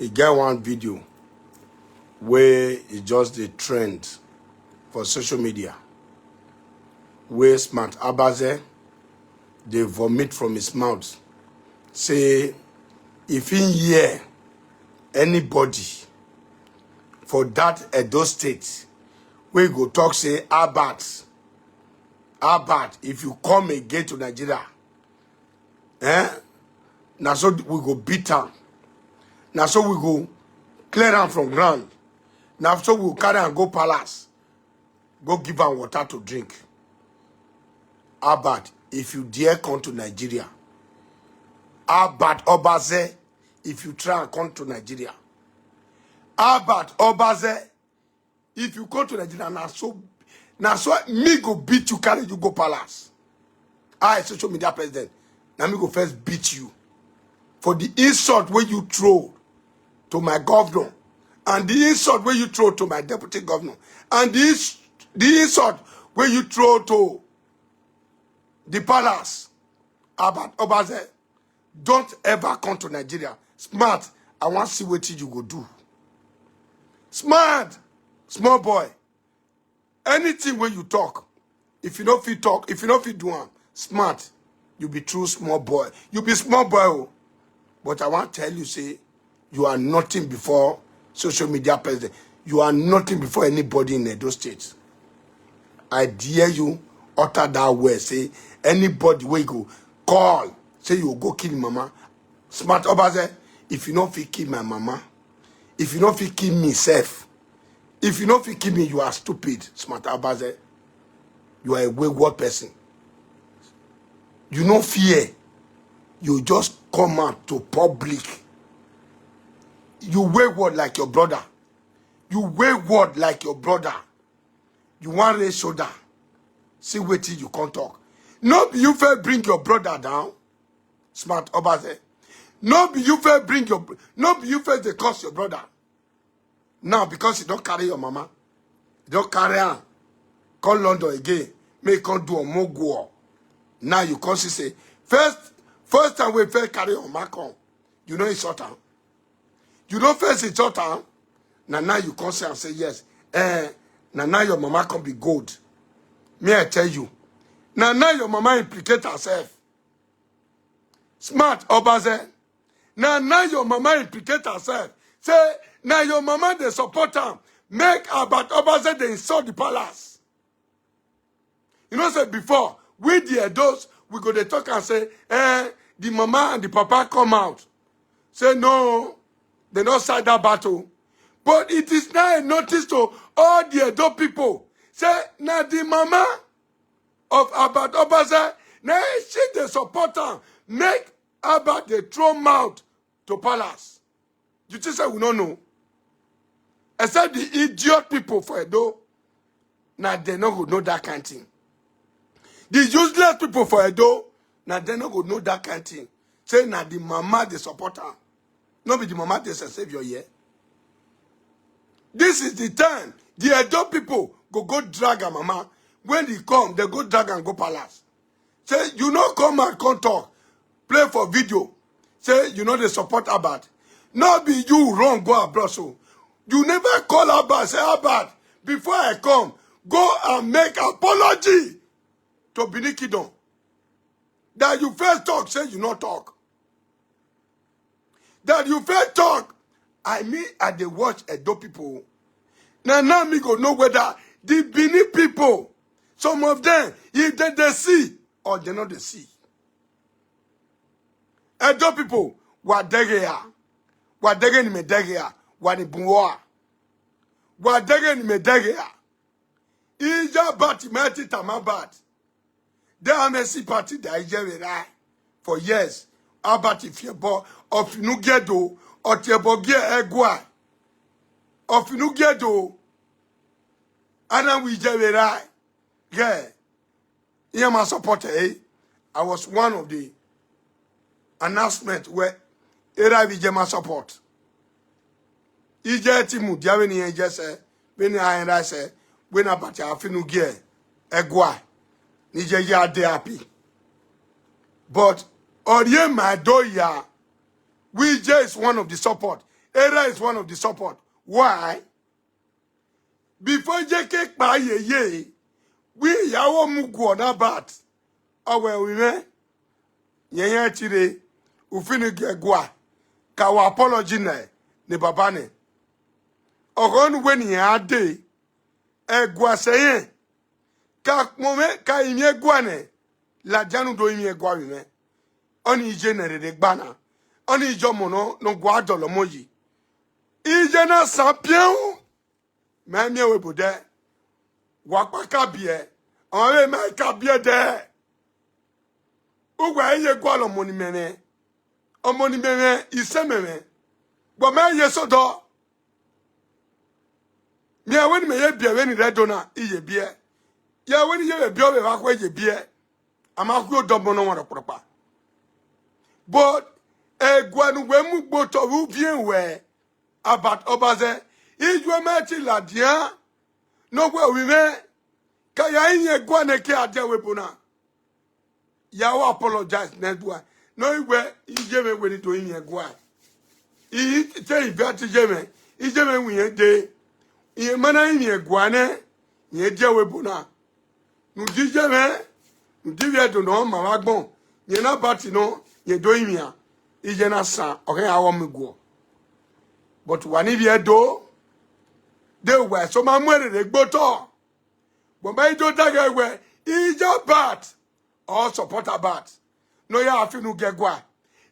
He get one video where it just the trend for social media. Where smart Obazee, they vomit from his mouth. Say, if in hear anybody for that Edo state, we go talk say, Albert, if you come again to Nigeria, now so we go beat am. Now so we go clear am from ground. Now so we go carry and go palace. Go give am water to drink. Albert, if you dare come to Nigeria. Albert Obazee, if you try and come to Nigeria. Albert Obazee, if you come to Nigeria, now so me go beat you, carry you go palace. I, social media president, now me go first beat you for the insult where you throw to my governor, and the insult where you throw to my deputy governor, and the insult where you throw to the palace. Albert Obazee, don't ever come to Nigeria. Smart, I want to see what you go do. Smart, small boy. Anything when you talk, if you don't fit talk, if you don't fit do am, smart, you be true small boy. You be small boy, oh. But I want to tell you, say, you are nothing before social media president. You are nothing before anybody in Edo State. I dare you utter that word. Say, anybody where you go, call. Say, you go kill mama. Smart Obazee, if you don't fit kill my mama, if you don't fit kill me, self, if you don't fit kill me, you are stupid. Smart Obazee, you are a wayward person. You no fear. You just come out to public. You wayward like your brother. You wayward like your brother. You want raise shoulder. See wait till you can't talk. No be you fair bring your brother down. Smart Obazee. No be you fair bring your, no be you fair they curse your brother. Now because you don't carry your mama. You don't carry her. Come London again. May come do a more go. Now you come say, first time we first carry your mama come. You know it's short time. You don't first it's short time. Now you come say and say yes. Now your mama can be good. May I tell you. Now your mama implicate herself. Smart Obazee. Now your mama implicate herself. Say, now your mama they support her. Make about Obazee they insult the palace. You know, say before, with the Edos, we go to talk and say, the mama and the papa come out. Say, no, they don't start that battle. But it is now a notice to all the Edo people. Say, now the mama of Albert Obazee, now she the supporter, make Albert the throw mouth to palace. You just say we don't know. Except the idiot people for Edo, now they not go know that kind of thing. The useless people for Edo, now they not go know that kind of thing. Say now the mama the supporter, not be the mama the savior here. This is the time the Edo people go drag a mama. When they come, they go drag and go palace. Say, you know, come and come talk. Play for video. Say, you know, they support Albert. Not be you wrong, go abroad. So, you never call Albert. Say, Albert, before I come, go and make apology to Benin Kingdom. That you first talk, say you not talk. That you first talk. I mean, at the watch Edo people. Now me go know whether the Benin people, some of them, if they see or they not they see. Edo people, what they here, what they in me they here, what in Bunwa, what they in me they here. Ija bati meti tamabat. They are Messi party that is for years. About if you bought of Nugedo or Tebogia Egua of Nugedo. And then we Jerry. Yeah. Here my supporter, I was one of the announcement where era Vijema support. Ije timu diaveni eje se when I say when about afinu gear egwa nije ya de happy. But Orie Madoya, we is one of the support. Area is one of the support. Why? Before JK pa ye, we yawo mugu na bat. Awe we me. Yenye chire. Ufini gwa. Ka wa apology ne baba ne. Ogon wen ya de. Gwa seye. Ka moment ka imye gwa ne. La janu do imye gwa we me. Oni ije ne de gbana. Oni ijo mono no gwa dolo moyi. Ije na sapien. Mami we bude. Wakwa kabie. Onwe me kabie de. Ugwa ye gwa lo moni mene. Omoni mene ise mene. Bo me ye sodo. Mi aweni me ye bie weni redona iye bie. Ya weni ye bie obe wakwa ye bie. Amaku dobo no wara propa. But egwanu we mu gboto wu bien we about Obazee. Ijwe mechi la dia. No we me. Kaya inye gwane ke adia webuna. Yawo apologize nedwa. No iwe ijeme we do inye gwa. I te ibati jeme. Ijeme we de. Iye mana inye gwane. Nye dia webuna. Nu dijeme. Nu divya do no mawagbon. Nye na bati no. Nye do imya. Ije na san. Oke awo miguo. But wanivye do. De we. So ma mwere de gboto. But my daughter we ijo bat or supporter bat. No ya afinu gegwa.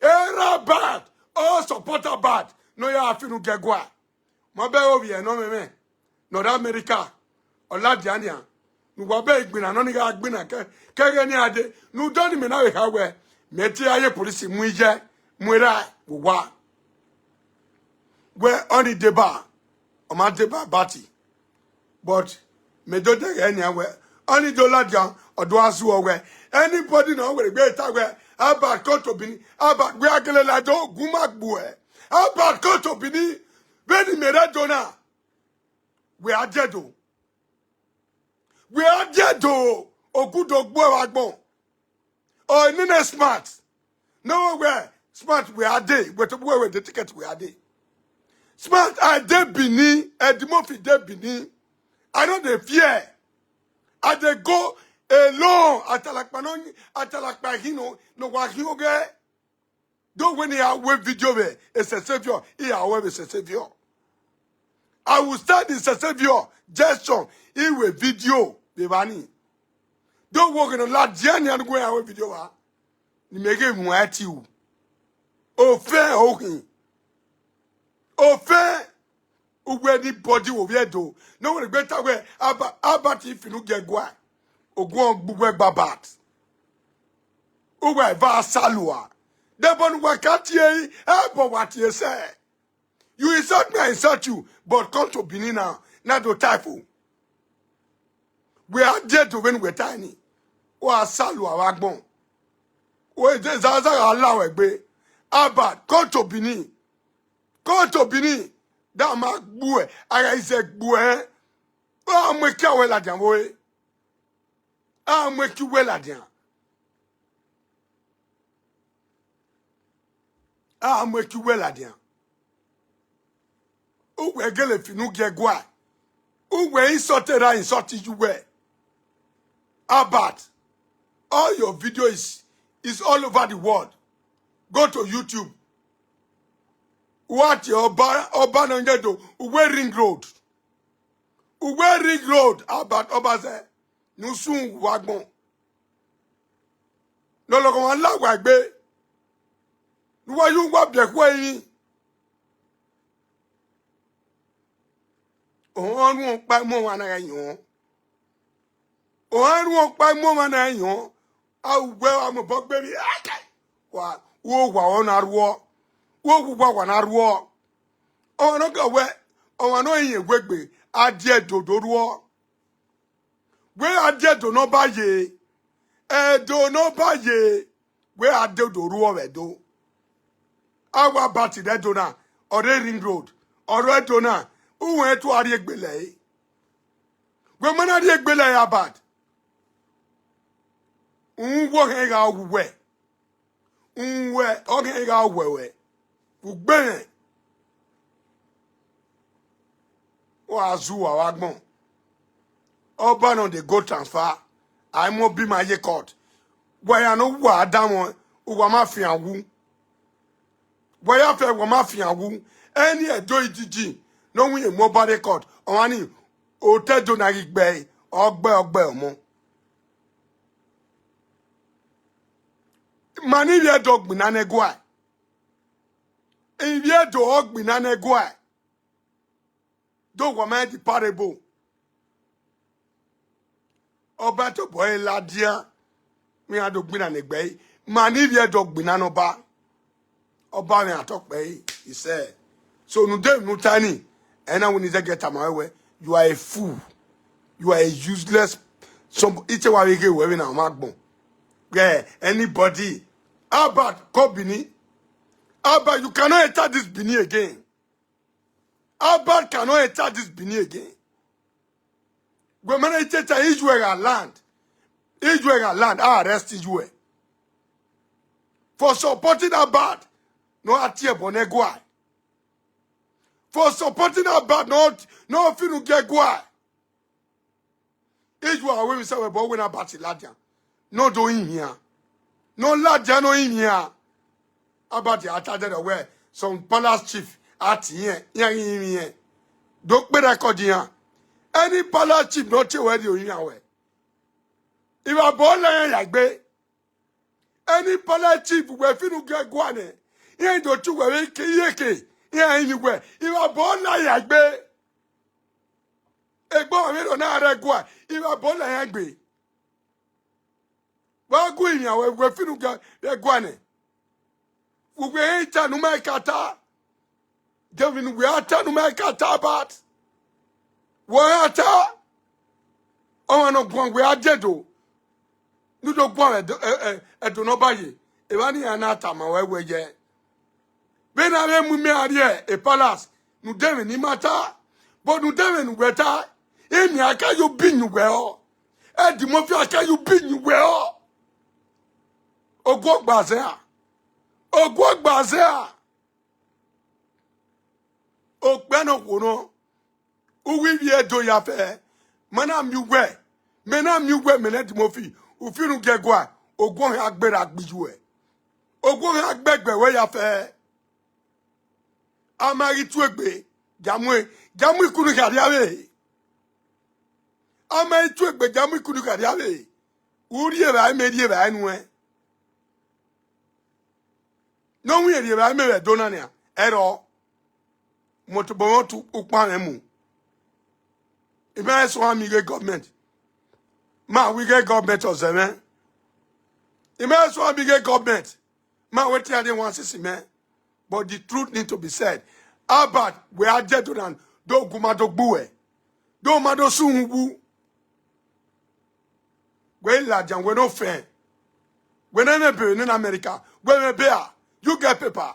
Era bat or supporter bat. No ya afinu gegwa. Mo be obi e no me. No da America. Ola diania. Nu wa be igbina no ni ga gbina ke ni ade. Nu do ni me na we ha we. Meti aye police mu ije muera wa. We on the deba. O ma deba bati. But me do de any away. Only dollar down or do as we. Anybody know where we ta we about koto bini about we agele la do gumak bue. About koto bini when me dona. We are deado. We are deado. O good dog boy agbon. Oh nene smart. No where smart we are day. But where the ticket we are day. Smart I de bini and the mofi de bini. I know the fear. I dey go alone. Atalakpahino no wahioge. Don't when he have video be it's a savior. He have a savior. I will start this a savior gesture. He will video bebani. Don't walk in a lot. Jenny and go away video. You make him at you. Oh fair okay. Oh fair. Where the body will be do. No one better way about if you get gwa. O go bugwe babat. Uwe va salua. The bon wakati abo what you say. You insult me, I insult you, but come to Benin now. Not the typhoon. We are dead to when we're tiny. Or salua wagbon. Or Zaza allow a bay. Abat, come to Benin. Come to Benin. That mark boy, I said, boy, I'm with you well at them, boy. I'm with you well at them. I'm with you well at them. Oh, we're going if you no get gua. Oh, we're insulted, I insulted you well. About all your videos is all over the world. Go to YouTube. What your Obanongedo, Uwe Ring Road. Uwe Ring Road, about Obazee. Nusun Wagbon. No longer one lag wagbe. Why you wap the way? Oh, I won't buy more than I know. Oh, I won't buy more than I know. How well I'm a bug baby. What? Oh, on our war. Oh, on our war. Oh, no go away. Oh, I know you work me. I dare to do war. Where I dare to no buy ye. Do no buy ye. Where I dare to war do. Our batty that do now. Or Ring Road. Or Red Dona. Who went to Ariek Belay? When man Ariek Belay about. Walk hang out way. Okay, hang out way. Who bang. azua wagbon. Oba no they go transfer. I mo be my court. Boy I know wa Adam wa mafia wu. Boy after wa mafia wu. Any do ijiji. No we mobile court. Onani o te do na igbe. Ogbe omo. Mani ye dog binane gwa. In ye dog binane gwa. Do wa man the parable. Oba to boy ladia. Me a dog binane gbe. Mani ye dog binano ba. Oba me a talk be. He said. So no dem no tiny. And now when you get my way, you are a fool. You are a useless. Some it's a way get wearing a magbon. Yeah, anybody. How about Kobini? How about you cannot enter this Bini again? How about cannot enter this Bini again? When man enter Israel land, I arrest Israel. For supporting Abad, no atie bonegwa. For supporting Abad, no finu get gwa. Israel when we say we born about Ladian. No doing here. No Ladian no in here. About the attended away some palace chief at here. Don't be record here. Any palace chief not where you in away. If I born like be any palace chief where finu get guane. Here don't you where yeke. Here anywhere. If I born like be Egbo mi don't know regwa. If I born like be. Wa go in here where finu get guane. We ain't no make kata. Devin we are no make kata but. What oh no go we are dedo. No do go e do no baye. E wa ni anata ma we je. Be na le mu me are e palace. No devin ni mata. But no devin we ta. E mi aka you bin we o. E di mo fi aka you bin we o. Ogo gbaze a. Ogwagbazea Okbeno wono Uwi do ya fe Mana miwe mene dimofi Ufinu gegwa Ogwon agbera agbijwe Ogwon agbegbe we ya fe Amari tuegbe Jamwe kunu kadiawe Amari tuegbe jamwe kunu kadiawe Uri eba emedi eba enwe No we are me donania ero motobo to ukpan emu. If so we get government. Ma we get government or seven. If so we get government. Ma we tell them one sissy man. But the truth need to be said. Abad we are dead to do gumado bue. Do mado sungu. We lajan we no fair. We never be in America. We be you get paper.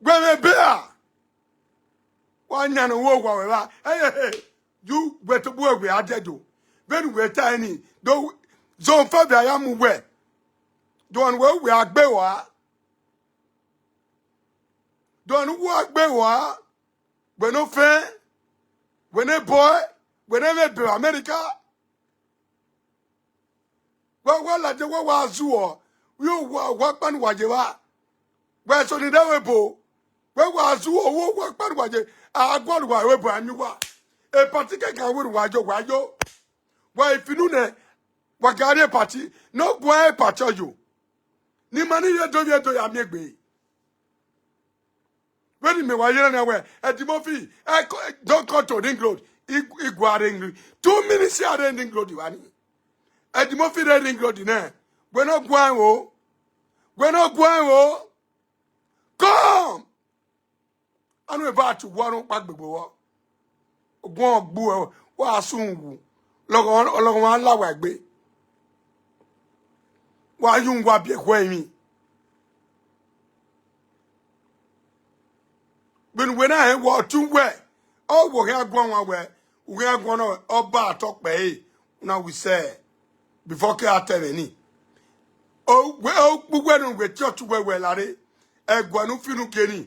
When we bear. One yan walk over. Hey. You went to work we are dead. When we tiny. Though zone Fabia I am where. Don't work we are bewa. Don't work bewa. When no fair. When a boy. Whenever be America. Well, like the war was zoo. You work man wajewa. Where so the devil? Where was you work man waje? I got why we brand new. A particular can win wajo. Why if you know wagare party, no go party you. Ni money you do ya make be. When me why you know at Timothy, I don't come to England. England. 2 minutes here in England. At Timothy England there. We're not going. Come! I'm about to one back before. Go boo, what soon? Look on one lawag be. Why you wap your way me? When I walk too well, oh, we are going away. We are going to Oba talk by. Now we say, before I tell any. Oh, well, we went on with church where we are. Egwanu finu keni.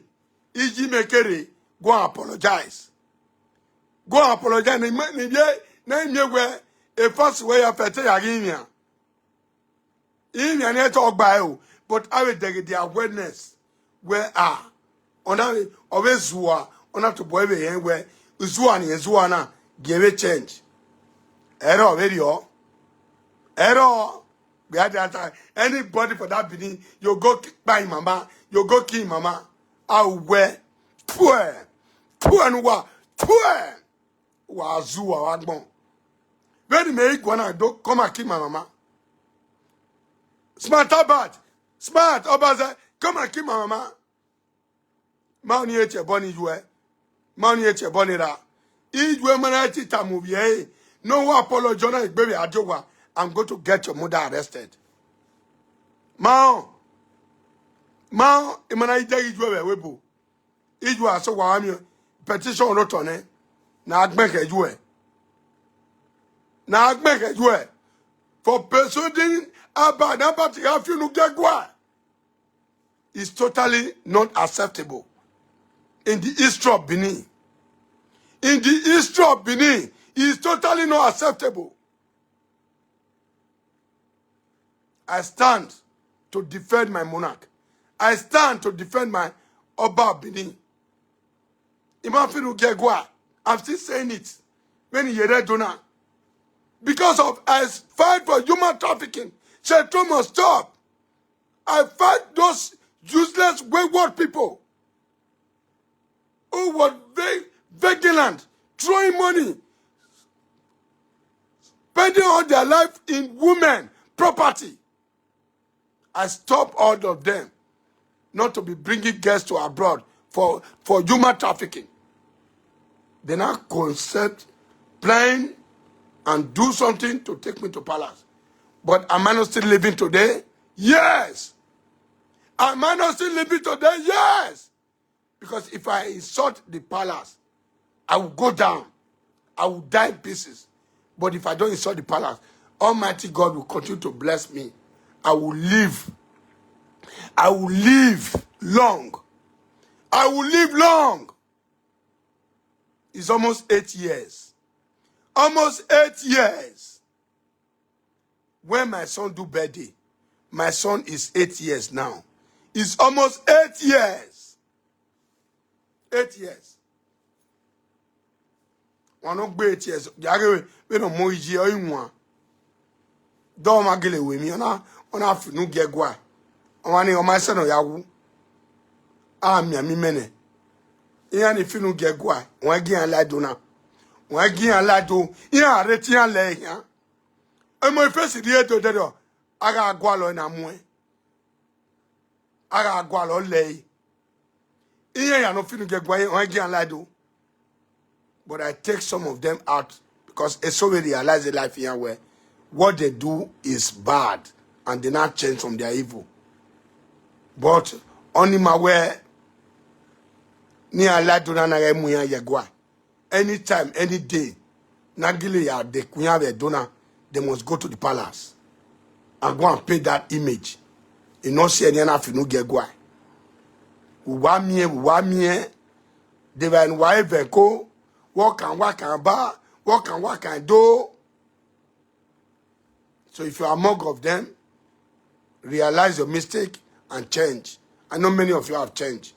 Iji mekere. Go and apologize. Go and apologize. Na where a first way of a in your talk by you, but I will take the awareness where on that always Zua, on that to boy where Zuani and Zuana give a change. Error, video. Error. We had that anybody for that beginning, you go buy mama, you go kill mama. I wear poor and what poor was Zua Wagbon. When you make one, I don't come and kill my mama. Smart Abad, smart Obazee, come and kill my mama. Mani eche boni jwe, mani eche boni ra. Ijwe mana eche tamubiye. No apology, baby ajowa. I'm going to get your mother arrested. Mao, imana ije ijwe webo. Ijwe aso wami petition rotone. Na agbenke jwe. Na agbenke jwe. For persuading about if you look at what is totally not acceptable in the history of Benin. In the history of Benin, is totally not acceptable. I stand to defend my monarch. I stand to defend my Oba Benin. I'm still saying it. When you read Jonah. Because of I fight for human trafficking. Shelter must stop. I fight those useless, wayward people who were very vigilant, throwing money, spending all their life in women, property. I stop all of them not to be bringing guests to abroad for human trafficking. They now concept, plan, and do something to take me to palace. But am I not still living today? Yes. Am I not still living today? Yes. Because if I insult the palace, I will go down. I will die in pieces. But if I don't insult the palace, Almighty God will continue to bless me. I will live. I will live long. I will live long. It's almost 8 years. Almost 8 years. When my son do birthday, my son is 8 years now. It's almost 8 years. 8 years. One not be 8 years. Yare we no mo iji o inwa. Do ma gele we mi ona finu gegwa. Ona ni o ma se no yawu. Mi ami mene. Iya ni finu gegwa. Won gi an lado na. Won gi an lado. Iya areti an le yan. E mo face ri to dedo. Aga agwa lo na mu e. Aga agwa lo le. Iya ya no finu gegwa won gi an lado. But I take some of them out because it's so realize the life here where what they do is bad and they not change from their evil. But only my way ni ala do na na mu ya yegwa. Anytime, any day, nagile ya de kunya be dona, they must go to the palace and go and pay that image. You know, see any na finu gegwa. Uwa mie, they were in wa eveko. What can ba? What can do? So if you are among of them, realize your mistake and change. I know many of you have changed,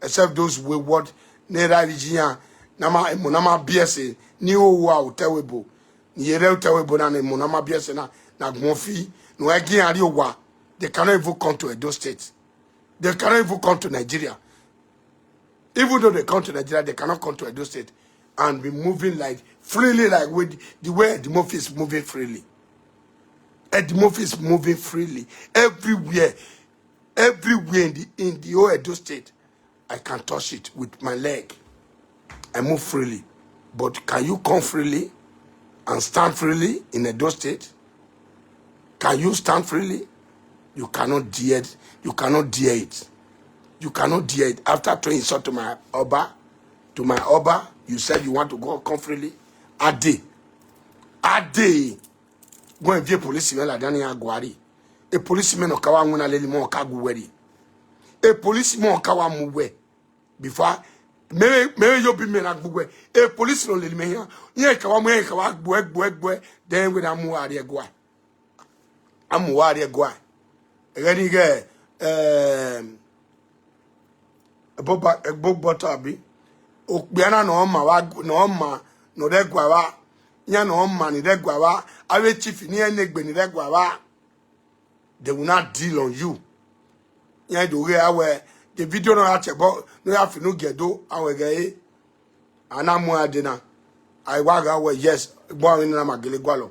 except those wayward nera region. Nama BSA ni owa utewebo ni yere utewebo na nama BSA na gmonfi no agi ari owa. They cannot even come to Edo State. They cannot even come to Nigeria. Even though they come to Nigeria, they cannot come to Edo State and be moving like freely, like with the way Edimofi is moving freely. Edimofi is moving freely everywhere in the whole Edo State. I can touch it with my leg. I move freely. But can you come freely and stand freely in Edo State? Can you stand freely? You cannot dare it. You cannot dare it. You cannot dare it. After throwing insult to my Oba, you said you want to go come freely. Ade. Go and be a policeman like Daniel Aguari. A policeman of Kawamuna Lelimo Kaguweri. A policeman of Kawamuwe. Before me yo be me na gbugwe e police no le me here yen ka wa mo yen ka wa gbo then we na mu are go amu are go ready ge bob butter bi okbiana no ma wa no de gwa wa nya no ma ni de gwa wa awe chief ni enegbe ni de gwa wa they will not deal on you nya do we awe the video no achebo no ya fi no gedo awe ge anamu adena I waga we yes boy na magele gwalo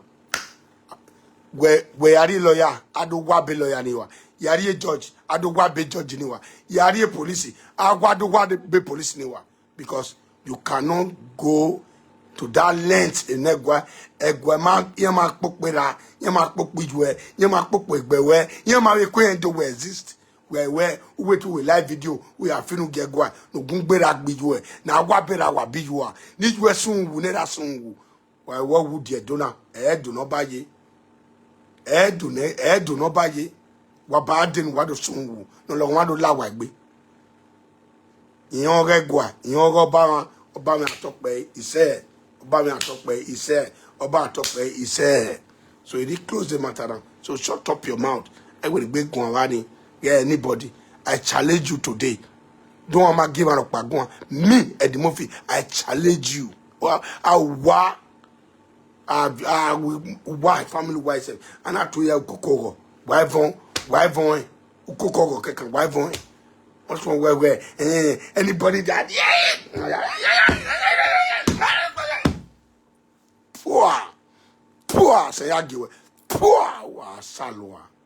we yari lawyer adu wa be lawyer ni wa yari a judge adu wa be judge ni wa yari a police agwadu wa be police ni wa because you cannot go to that length in egwa ma yema pokpera yema pokpijwe yema pokpegbewe yema we ko endo we exist we to we live video we are finu gegwa no gungbera gbijwe na agwa bera wa bijwa ni jwe sunwu ne da sunwu wa wu die dona do no baye do no baye wa ba den wa do sunwu no lo wa do lawa gbe iyan regwa iyan ro ba mi atope ise oba mi atope ise oba atope ise so you close the matter down so shut up your mouth I will be gun awani yeah anybody I challenge you today don't want to give an up me Eddie Murphy I challenge you well why family wise and I to ya kokoro why von kokoro kekan why von what's wrong where anybody that poor say I give poor wa salwa